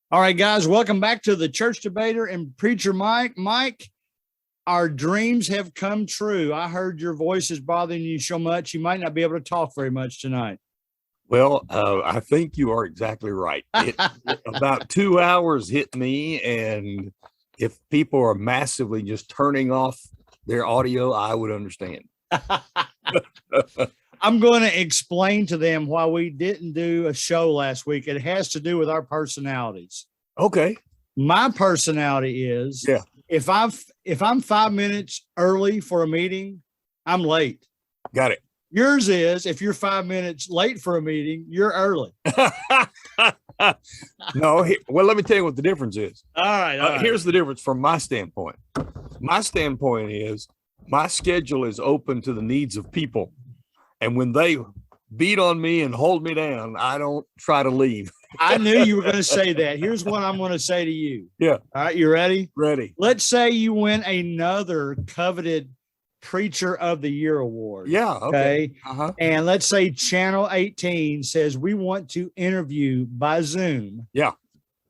All right, guys, welcome back to the Church Debater and Preacher Mike. Mike, our dreams have come true. I heard your voice is bothering you so much, you might not be able to talk very much tonight. Well, I think you are exactly right. About 2 hours hit me, and if people are massively just turning off their audio, I would understand. I'm going to explain to them why we didn't do a show last week. It has to do with our personalities. Okay. My personality is if I'm 5 minutes early for a meeting, I'm late. Got it. Yours is if you're 5 minutes late for a meeting, you're early. No, well, let me tell you what the difference is. All right. Here's the difference from my standpoint. My standpoint is my schedule is open to the needs of people. And when they beat on me and hold me down, I don't try to leave. I knew you were going to say that. Here's what I'm going to say to you. Yeah. All right. You ready? Ready. Let's say you win another coveted Preacher of the Year award. Yeah. Okay. And let's say Channel 18 says we want to interview by Zoom. Yeah.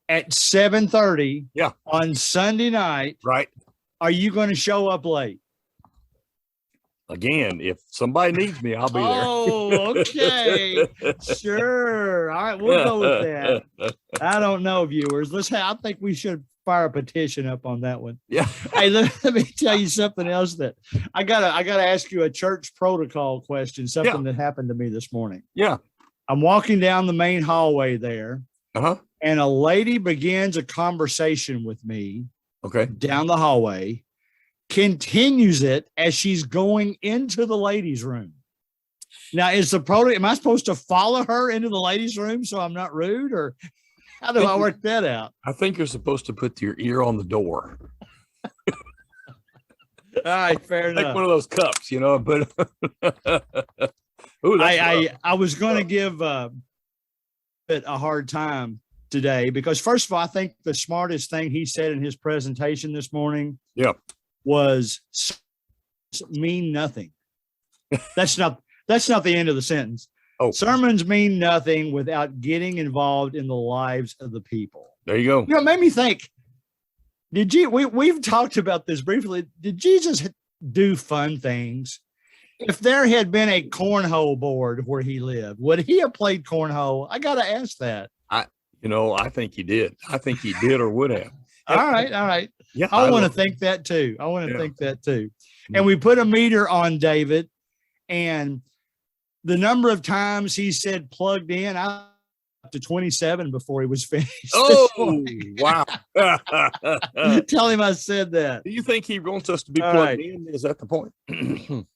At 7:30. Yeah. On Sunday night. Right. Are you going to show up late? Again, if somebody needs me, I'll be there. Oh, okay. Sure. All right, we'll go with that. I don't know, viewers. I think we should fire a petition up on that one. Yeah. Hey, let me tell you something else that I gotta ask you a church protocol question, something that happened to me this morning. Yeah. I'm walking down the main hallway there. And a lady begins a conversation with me. Okay. Down the hallway. Continues it as she's going into the ladies' room. Now, am I supposed to follow her into the ladies' room so I'm not rude, or how do I work that out? I think you're supposed to put your ear on the door. All right, fair enough. Like one of those cups, but ooh, I was going to give it a hard time today because, first of all, I think the smartest thing he said in his presentation this morning was mean nothing. That's not the end of the sentence. Oh, sermons mean nothing without getting involved in the lives of the people. There you go. It made me think, we've talked about this briefly. Did Jesus do fun things? If there had been a cornhole board where he lived, would he have played cornhole? I got to ask that. I think he did. I think he did or would have. All right. Yeah, I want to think that too. And we put a meter on David, and the number of times he said plugged in, I up to 27 before he was finished. Oh, wow. Tell him I said that. Do you think he wants us to be plugged in? Is that the point? And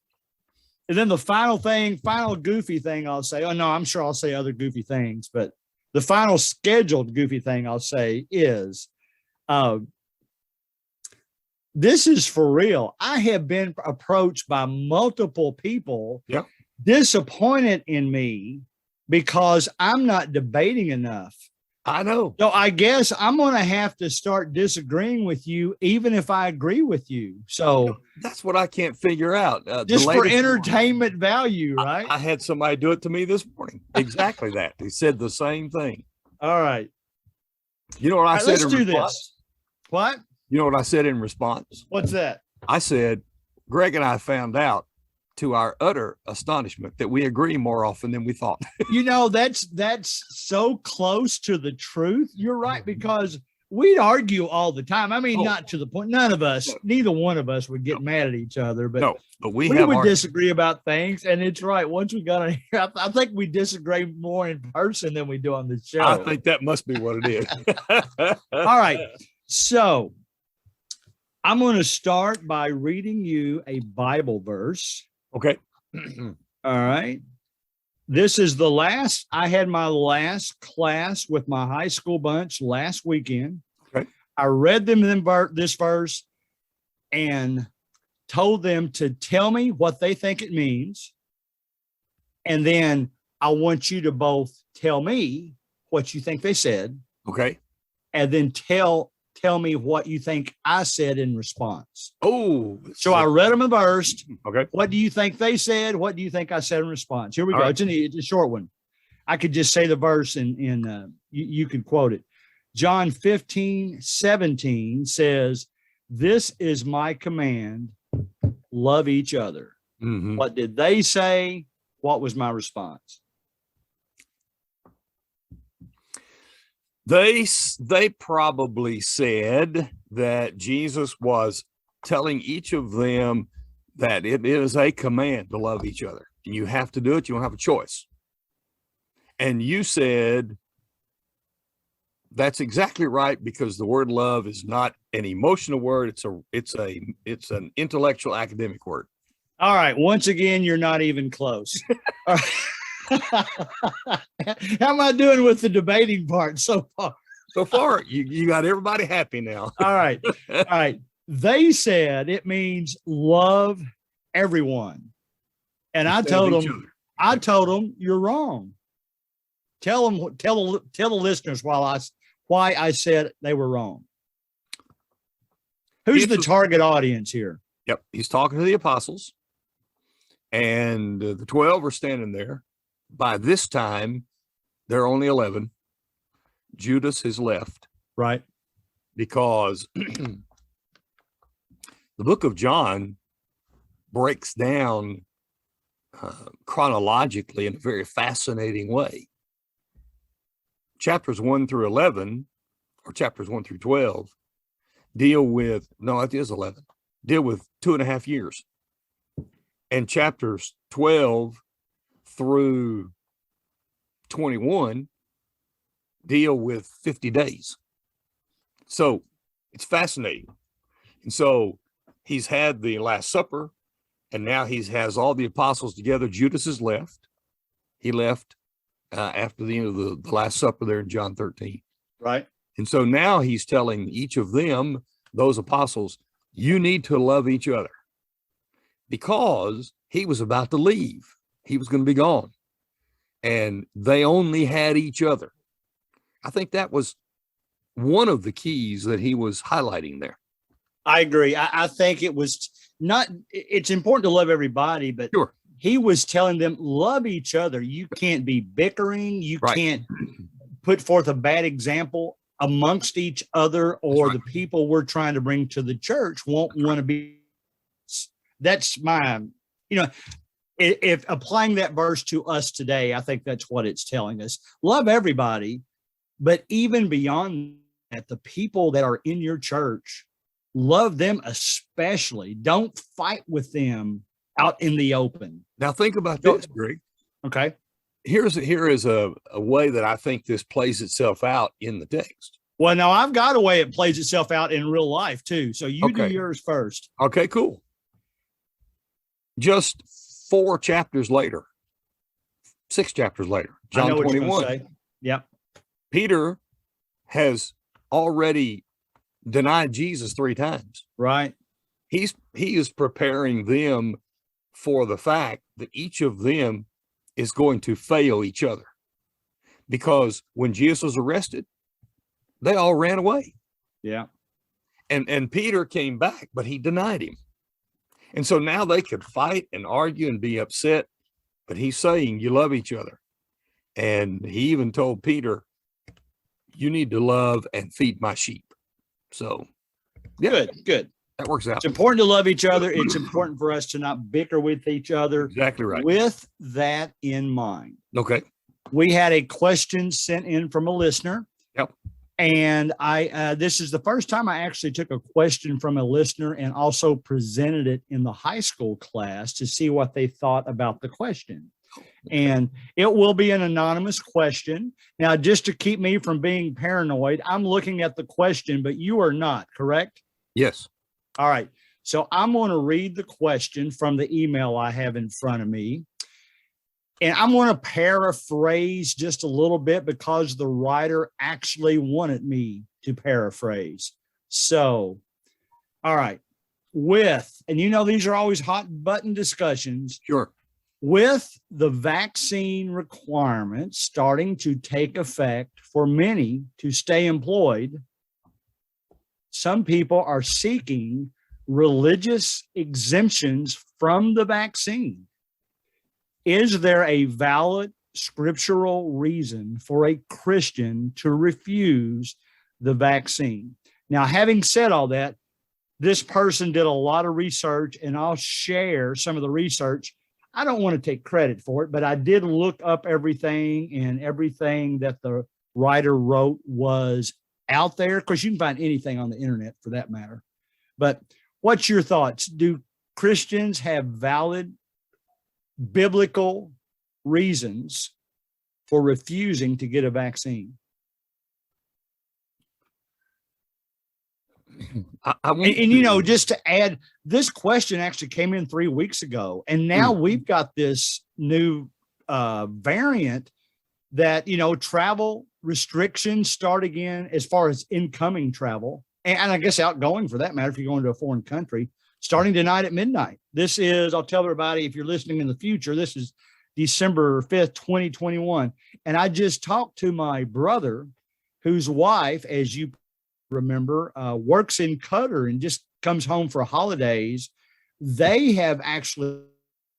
then the final goofy thing I'll say, I'm sure I'll say other goofy things, but the final scheduled goofy thing I'll say is, this is for real. I have been approached by multiple people disappointed in me because I'm not debating enough. I know. So I guess I'm going to have to start disagreeing with you, even if I agree with you. So that's what I can't figure out. Just for entertainment value, right? I had somebody do it to me this morning. Exactly that. He said the same thing. All right. You know what I said? Let's do this. What? You know what I said in response? What's that? I said, Greg and I found out to our utter astonishment that we agree more often than we thought. That's so close to the truth. You're right, because we'd argue all the time. I mean, not to the point. None of us, neither one of us would get mad at each other, but we would disagree about things. And it's right. Once we got on here, I think we disagree more in person than we do on the show. I think that must be what it is. All right. So I'm going to start by reading you a Bible verse. Okay. All right. This is I had my last class with my high school bunch last weekend. Okay. I read them this verse and told them to tell me what they think it means. And then I want you to both tell me what you think they said. Okay. And then tell me what you think I said in response. Oh, so I read them a verse. Okay. What do you think they said? What do you think I said in response? Here we go. Right. It's a short one. I could just say the verse and you can quote it. John 15:17 says, "This is my command, love each other." Mm-hmm. What did they say? What was my response? They probably said that Jesus was telling each of them that it is a command to love each other. You have to do it. You don't have a choice. And you said that's exactly right, because the word love is not an emotional word. It's an intellectual academic word. All right. Once again, you're not even close. All right. How am I doing with the debating part so far? So far, you got everybody happy now. All right. All right. They said it means love everyone. And I told them, you're wrong. Tell the listeners why I said they were wrong. Who's the target audience here? Yep. He's talking to the apostles, and the 12 are standing there. By this time, there are only 11. Judas has left. Right. Because the book of John breaks down chronologically in a very fascinating way. Chapters 1 through 11, or chapters 1 through 12, deal with 2.5 years. And chapters 12 through 21 deal with 50 days. So it's fascinating. And so he's had the Last Supper, and now he has all the apostles together. Judas has left. He left after the end of the Last Supper there in John 13. Right. And so now he's telling each of them, those apostles, you need to love each other, because he was about to leave. He was going to be gone. And they only had each other. I think that was one of the keys that he was highlighting there. I agree. I think it was it's important to love everybody, but sure, he was telling them, love each other. You can't be bickering. You can't put forth a bad example amongst each other, or the people we're trying to bring to the church won't want to be. That's my, if applying that verse to us today, I think that's what it's telling us. Love everybody, but even beyond that, the people that are in your church, love them especially. Don't fight with them out in the open. Now think about this, Greg. Okay. Here is a way that I think this plays itself out in the text. Well, now I've got a way it plays itself out in real life too. So you do yours first. Okay, cool. Just 6 chapters later, John 21. Yep. Peter has already denied Jesus 3 times. Right. He is preparing them for the fact that each of them is going to fail each other, because when Jesus was arrested, they all ran away. Yeah. And Peter came back, but he denied him. And so now they could fight and argue and be upset, but he's saying, you love each other. And he even told Peter, you need to love and feed my sheep. So yeah, good. That works out. It's important to love each other. It's important for us to not bicker with each other. Exactly right. With that in mind. Okay. We had a question sent in from a listener. Yep. And this is the first time I actually took a question from a listener and also presented it in the high school class to see what they thought about the question. And it will be an anonymous question. Now, just to keep me from being paranoid, I'm looking at the question, but you are not, correct? Yes. All right. So I'm going to read the question from the email I have in front of me. And I'm going to paraphrase just a little bit because the writer actually wanted me to paraphrase. So, all right. And these are always hot button discussions. Sure. With the vaccine requirements starting to take effect for many to stay employed, some people are seeking religious exemptions from the vaccine. Is there a valid scriptural reason for a Christian to refuse the vaccine. Now, having said all that, this person did a lot of research, and I'll share some of the research. I don't want to take credit for it, but I did look up everything, and everything that the writer wrote was out there, because you can find anything on the internet for that matter. But what's your thoughts? Do Christians have valid biblical reasons for refusing to get a vaccine? And just to add, this question actually came in 3 weeks ago, and now we've got this new variant that, travel restrictions start again as far as incoming travel, and I guess outgoing for that matter, if you're going to a foreign country, starting tonight at midnight. This is, I'll tell everybody, if you're listening in the future, this is December 5th, 2021. And I just talked to my brother, whose wife, as you remember, works in Qatar and just comes home for holidays. They have actually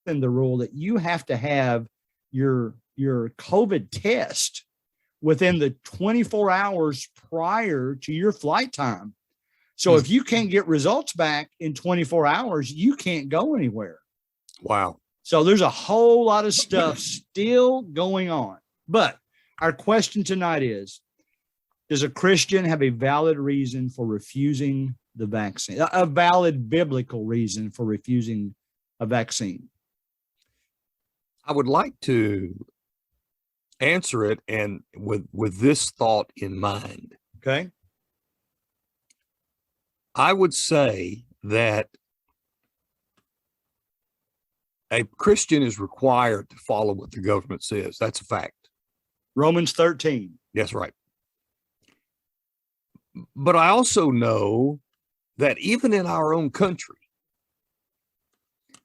in the rule that you have to have your COVID test within the 24 hours prior to your flight time. So if you can't get results back in 24 hours, you can't go anywhere. Wow. So there's a whole lot of stuff still going on. But our question tonight is, does a Christian have a valid reason for refusing the vaccine? A valid biblical reason for refusing a vaccine? I would like to answer it and with this thought in mind. Okay. I would say that a Christian is required to follow what the government says. That's a fact. Romans 13. That's right. But I also know that even in our own country,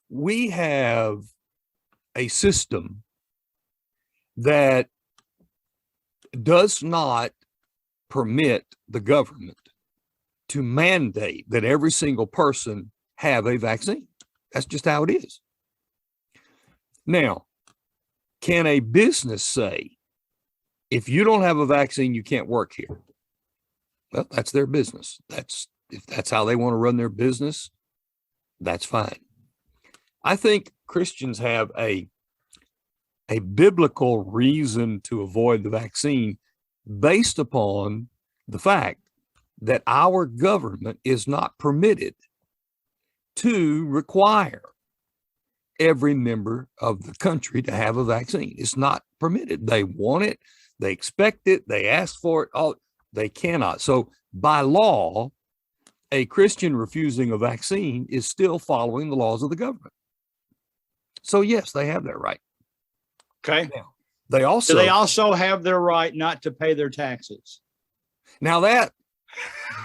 we have a system that does not permit the government to mandate that every single person have a vaccine. That's just how it is. Now, can a business say, if you don't have a vaccine, you can't work here? Well, that's their business. If that's how they want to run their business, that's fine. I think Christians have a biblical reason to avoid the vaccine based upon the fact that our government is not permitted to require every member of the country to have a vaccine. It's not permitted. They want it. They expect it. They ask for it. Oh, they cannot. So by law, a Christian refusing a vaccine is still following the laws of the government. So yes, they have that right. Okay. Now, they also have their right not to pay their taxes. Now that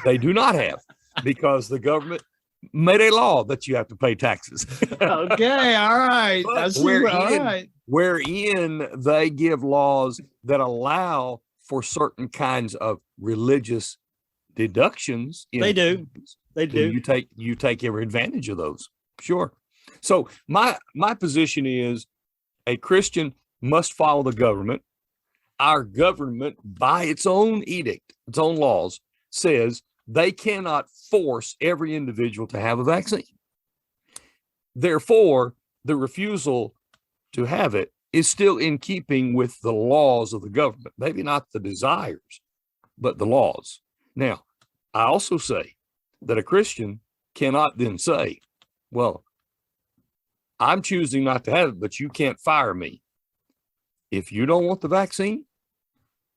they do not have, because the government made a law that you have to pay taxes. Okay, all right. Wherein they give laws that allow for certain kinds of religious deductions. They do. You take every advantage of those. Sure. So my position is a Christian must follow the government. Our government, by its own edict, its own laws, says they cannot force every individual to have a vaccine. Therefore, the refusal to have it is still in keeping with the laws of the government, maybe not the desires, but the laws. Now, I also say that a Christian cannot then say, well, I'm choosing not to have it, but you can't fire me. If you don't want the vaccine,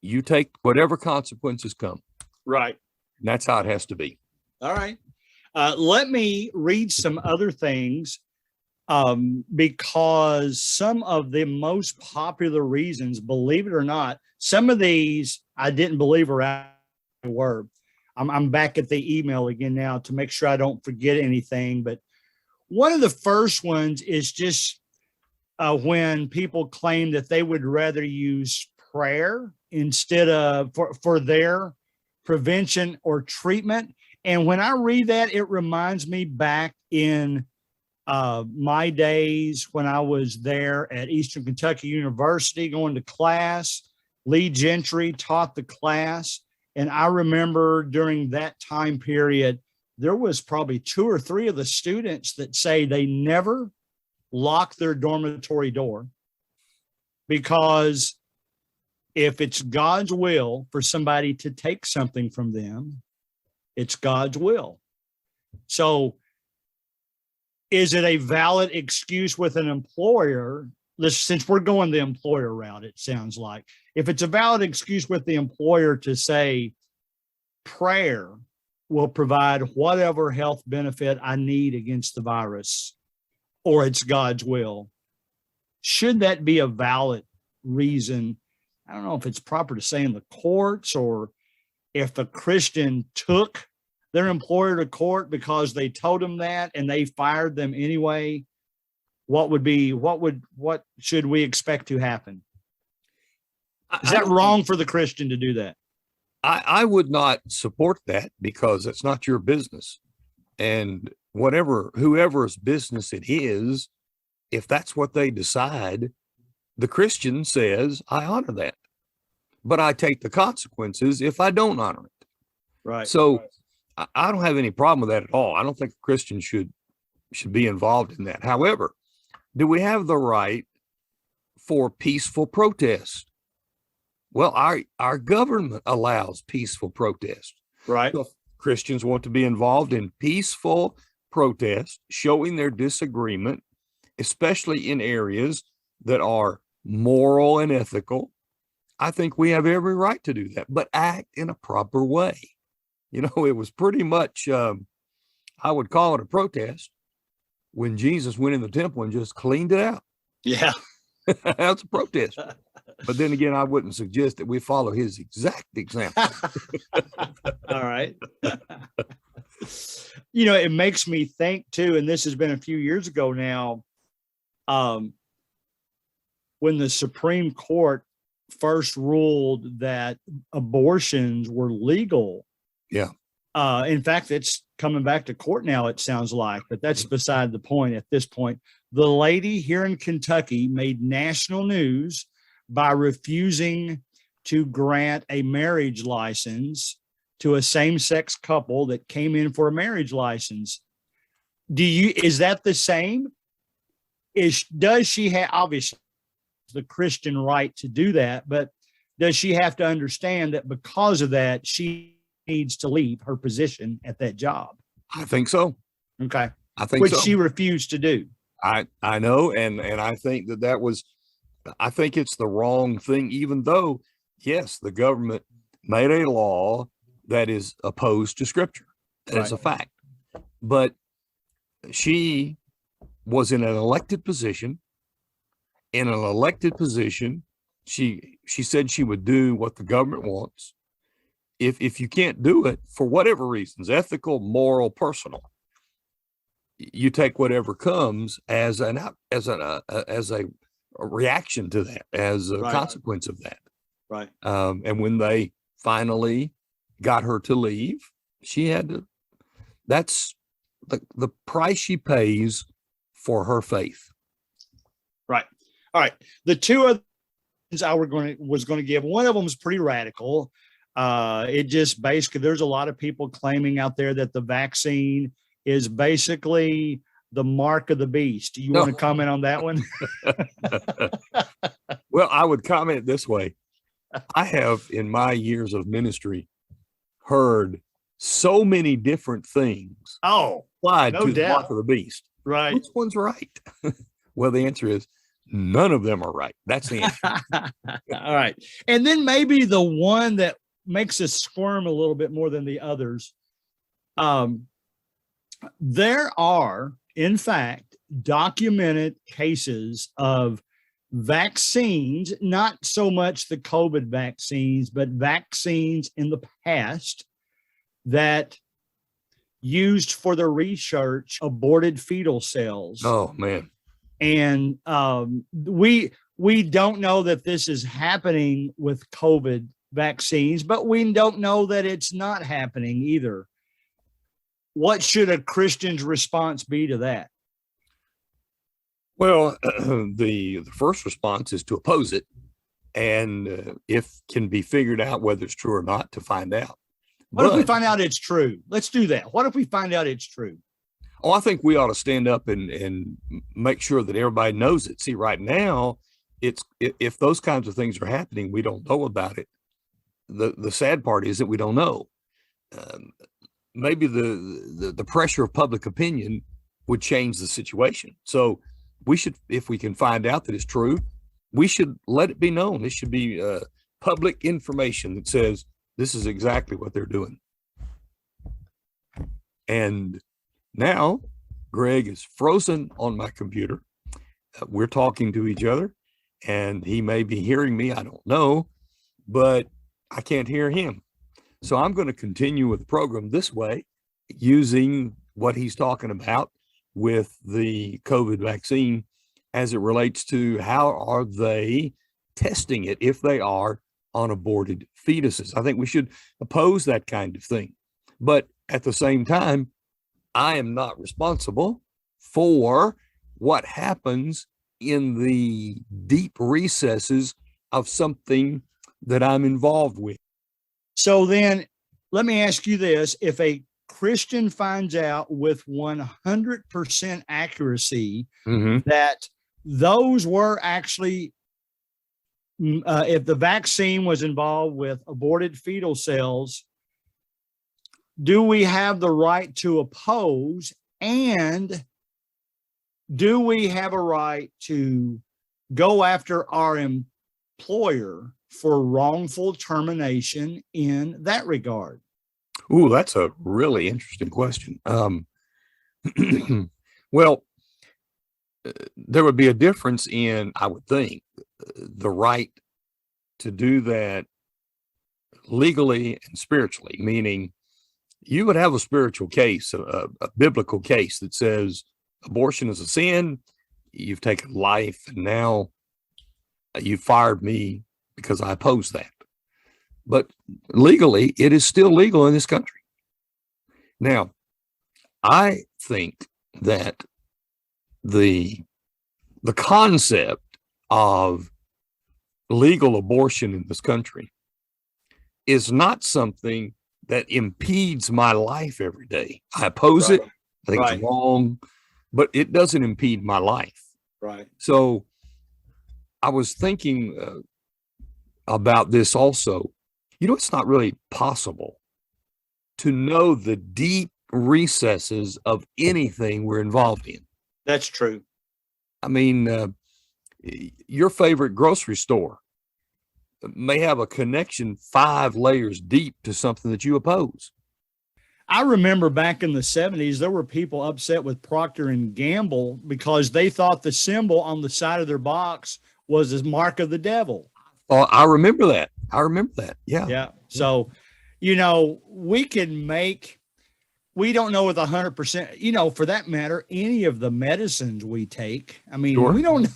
you take whatever consequences come. Right. And that's how it has to be. All right. Let me read some other things, because some of the most popular reasons, believe it or not, some of these I didn't believe were. I'm back at the email again now to make sure I don't forget anything. But one of the first ones is just when people claim that they would rather use prayer instead of for their prevention or treatment. And when I read that, it reminds me back in my days when I was there at Eastern Kentucky University going to class. Lee Gentry taught the class, And I remember during that time period, there was probably 2 or 3 of the students that say they never lock their dormitory door, because if it's God's will for somebody to take something from them, it's God's will. So is it a valid excuse with an employer? Since we're going the employer route, it sounds like, if it's a valid excuse with the employer to say prayer will provide whatever health benefit I need against the virus, or it's God's will, should that be a valid reason? I don't know if it's proper to say in the courts, or if the Christian took their employer to court because they told them that and they fired them anyway. What should we expect to happen? Is that wrong for the Christian to do that? I would not support that, because it's not your business. And whoever's business it is, if that's what they decide, the Christian says, I honor that, but I take the consequences if I don't honor it. Right. So I don't have any problem with that at all. I don't think a Christian should be involved in that. However, do we have the right for peaceful protest? Well, our government allows peaceful protest. Right. So if Christians want to be involved in peaceful protest, showing their disagreement, especially in areas that are moral and ethical, I think we have every right to do that, but act in a proper way. It was pretty much, I would call it a protest when Jesus went in the temple and just cleaned it out. Yeah. That's a protest. But then again, I wouldn't suggest that we follow his exact example. All right. It makes me think too, and this has been a few years ago now, when the Supreme Court first ruled that abortions were legal. Yeah. In fact, it's coming back to court now, it sounds like, but that's beside the point at this point. The lady here in Kentucky made national news by refusing to grant a marriage license to a same-sex couple that came in for a marriage license. Is that the same? Does she have, obviously, the Christian right to do that, but does she have to understand that because of that, she needs to leave her position at that job? I think so. Okay. I think Which so. she refused to do. I know. And I think I think it's the wrong thing, even though, yes, the government made a law that is opposed to Scripture. That's a fact. But she was in an elected position. In an elected position, she said she would do what the government wants. If you can't do it for whatever reasons, ethical, moral, personal, you take whatever comes as a reaction to that, as a consequence of that. Right. And when they finally got her to leave, she had to. That's the price she pays for her faith. Right. All right. The two other things I was going to give, one of them is pretty radical. It just basically, there's a lot of people claiming out there that the vaccine is basically the mark of the beast. Do you want to comment on that one? Well, I would comment this way. I have, in my years of ministry, heard so many different things applied to the mark of the beast. Right. Which one's right? Well, the answer is none of them are right. That's the answer. All right. And then maybe the one that makes us squirm a little bit more than the others. There are, in fact, documented cases of vaccines, not so much the COVID vaccines, but vaccines in the past that used for the research aborted fetal cells. Oh, man. And we don't know that this is happening with COVID vaccines, but we don't know that it's not happening either. What should a Christian's response be to that? Well, the first response is to oppose it and if can be figured out whether it's true or not, to find out. What if we find out it's true? Let's do that. What if we find out it's true? Oh, I think we ought to stand up and make sure that everybody knows it. See, right now, if those kinds of things are happening, we don't know about it. The sad part is that we don't know. Maybe the pressure of public opinion would change the situation. So we should, if we can find out that it's true, we should let it be known. This should be public information that says this is exactly what they're doing. And now Greg is frozen on my computer. We're talking to each other, and he may be hearing me. I don't know, but I can't hear him. So I'm going to continue with the program this way, using what he's talking about with the COVID vaccine as it relates to how are they testing it if they are on aborted fetuses. I think we should oppose that kind of thing. But at the same time, I am not responsible for what happens in the deep recesses of something that I'm involved with. So then let me ask you this. If a Christian finds out with 100% accuracy that those were actually, if the vaccine was involved with aborted fetal cells, do we have the right to oppose? And do we have a right to go after our employer for wrongful termination in that regard? Ooh, that's a really interesting question. Well, there would be a difference in, I would think, the right to do that legally and spiritually, meaning you would have a spiritual case, a biblical case that says abortion is a sin. You've taken life, and now you fired me because I oppose that. But legally, it is still legal in this country. Now, I think that the concept of legal abortion in this country is not something that impedes my life every day. I oppose it. I think it's wrong, but it doesn't impede my life. Right. So I was thinking about this also. You know, it's not really possible to know the deep recesses of anything we're involved in. That's true. I mean, your favorite grocery store may have a connection 5 layers deep to something that you oppose. I remember back in the 70s, there were people upset with Procter and Gamble because they thought the symbol on the side of their box was the mark of the devil. Oh, I remember that. Yeah. Yeah. So, you know, we don't know with 100%, you know, for that matter, any of the medicines we take. I mean, we don't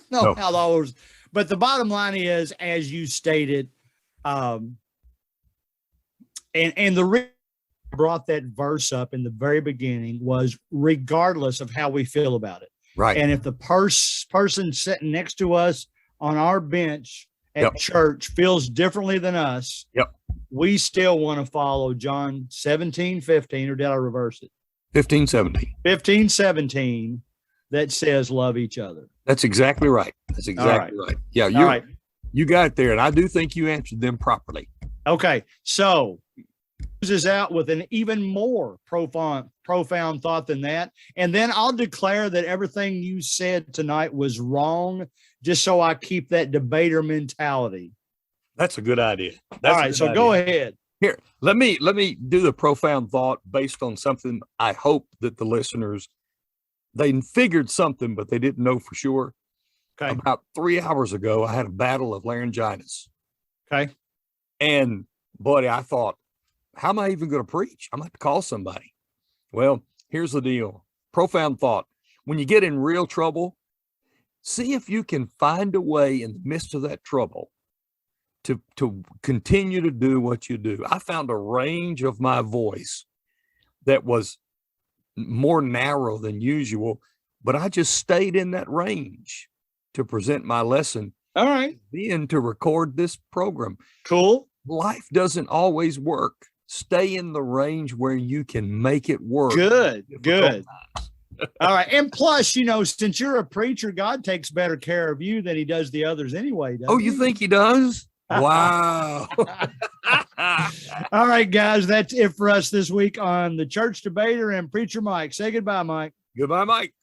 know how those, but the bottom line is, as you stated, and the reason I brought that verse up in the very beginning was regardless of how we feel about it. Right. And if the person sitting next to us on our bench at church feels differently than us, we still want to follow John 17:15, or did I reverse it? 15:17 that says love each other. That's exactly right. Right. Yeah, you got it there, and I do think you answered them properly. Okay, so closes out with an even more profound thought than that, and then I'll declare that everything you said tonight was wrong, just so I keep that debater mentality. That's a good idea. All right, so go ahead. Here, let me do the profound thought based on something I hope that the listeners, they figured something, but they didn't know for sure. Okay. About 3 hours ago, I had a battle of laryngitis. Okay. And buddy, I thought, how am I even going to preach? I'm going to have to call somebody. Well, here's the deal. Profound thought. When you get in real trouble, see if you can find a way in the midst of that trouble to continue to do what you do. I found a range of my voice that was more narrow than usual, but I just stayed in that range to present my lesson. All right. Then to record this program. Cool. Life doesn't always work. Stay in the range where you can make it work. Good. All right. And plus, since you're a preacher, God takes better care of you than he does the others anyway. Oh, you think he does? Wow. All right, guys. That's it for us this week on the Church Debater and Preacher Mike. Say goodbye, Mike. Goodbye, Mike.